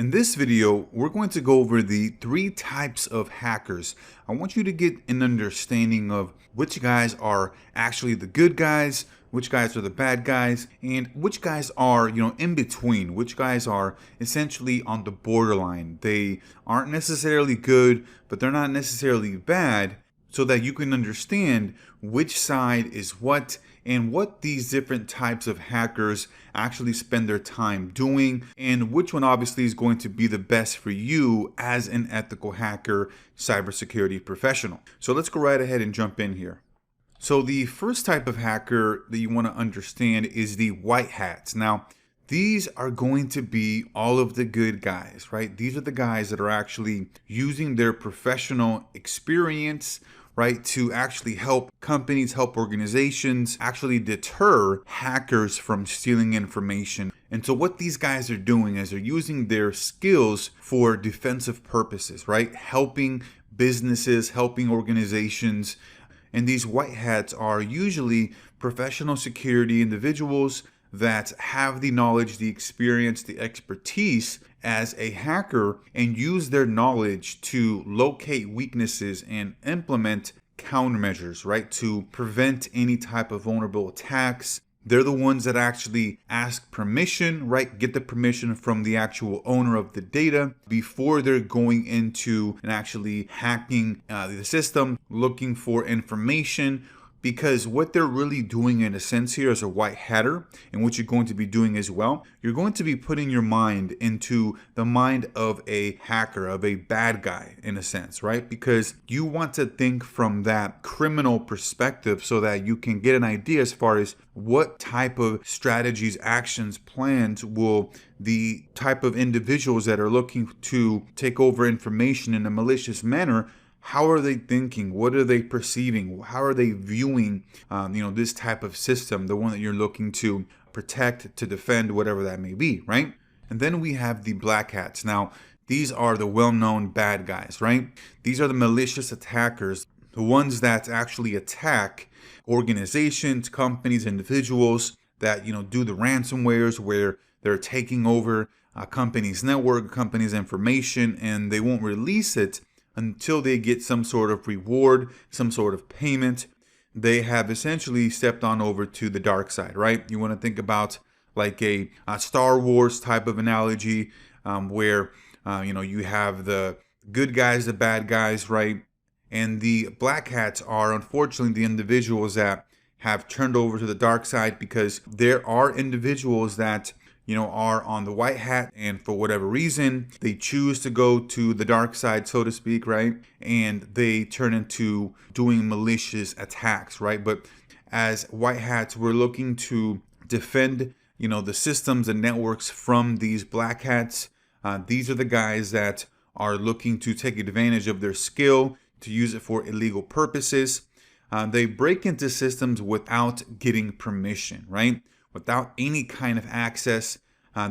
In this video, we're going to go over the 3 types of hackers. I want you to get an understanding of which guys are actually the good guys, which guys are the bad guys, and which guys are, in between, which guys are essentially on the borderline. They aren't necessarily good, but they're not necessarily bad, so that you can understand which side is what and what these different types of hackers actually spend their time doing, and which one obviously is going to be the best for you as an ethical hacker, cybersecurity professional. So let's go right ahead and jump in here. So the first type of hacker that you want to understand is the white hats. Now, these are going to be all of the good guys, right? These are the guys that are actually using their professional experience, right, to actually help companies, help organizations actually deter hackers from stealing information. And so what these guys are doing is they're using their skills for defensive purposes, right? Helping businesses, helping organizations. And these white hats are usually professional security individuals that have the knowledge, the experience, the expertise as a hacker, and use their knowledge to locate weaknesses and implement countermeasures, right, to prevent any type of vulnerable attacks. They're the ones that actually ask permission, right, get the permission from the actual owner of the data before they're going into and actually hacking the system, looking for information. Because what they're really doing in a sense here as a white hatter, and what you're going to be doing as well, you're going to be putting your mind into the mind of a hacker, of a bad guy in a sense, right? Because you want to think from that criminal perspective so that you can get an idea as far as what type of strategies, actions, plans will the type of individuals that are looking to take over information in a malicious manner. How are they thinking? What are they perceiving? How are they viewing, this type of system, the one that you're looking to protect, to defend, whatever that may be, right? And then we have the black hats. Now, these are the well-known bad guys, right? These are the malicious attackers, the ones that actually attack organizations, companies, individuals that, do the ransomwares where they're taking over a company's network, company's information, and they won't release it until they get some sort of reward, some sort of payment. They have essentially stepped on over to the dark side, right? You want to think about like a Star Wars type of analogy, where you have the good guys, the bad guys, right? And the black hats are unfortunately the individuals that have turned over to the dark side, because there are individuals that are on the white hat, and for whatever reason, they choose to go to the dark side, so to speak, right? And they turn into doing malicious attacks, right? But as white hats, we're looking to defend, the systems and networks from these black hats. These are the guys that are looking to take advantage of their skill to use it for illegal purposes. They break into systems without getting permission, right? Without any kind of access.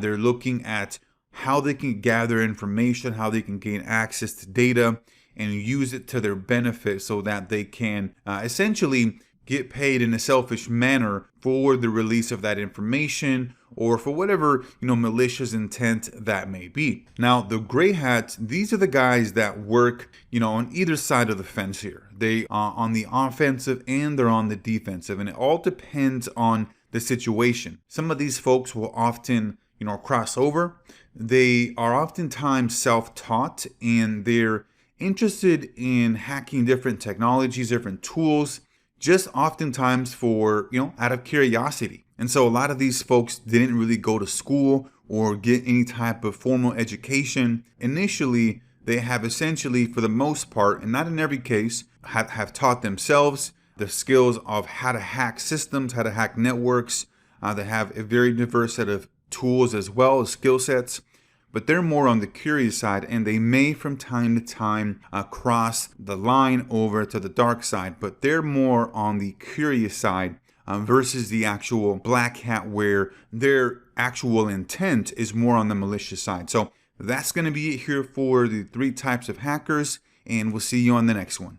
They're looking at how they can gather information, how they can gain access to data and use it to their benefit so that they can essentially get paid in a selfish manner for the release of that information, or for whatever, malicious intent that may be. Now, the gray hats, these are the guys that work, on either side of the fence here. They are on the offensive and they're on the defensive, and it all depends on the situation. Some of these folks will often, cross over. They are oftentimes self-taught, and they're interested in hacking different technologies, different tools, just oftentimes for, out of curiosity. And so a lot of these folks didn't really go to school or get any type of formal education. Initially, they have essentially, for the most part, and not in every case, have taught themselves the skills of how to hack systems, how to hack networks. They have a very diverse set of tools as well as skill sets, but they're more on the curious side, and they may from time to time cross the line over to the dark side, but they're more on the curious side versus the actual black hat, where their actual intent is more on the malicious side. So that's going to be it here for the 3 types of hackers, and we'll see you on the next one.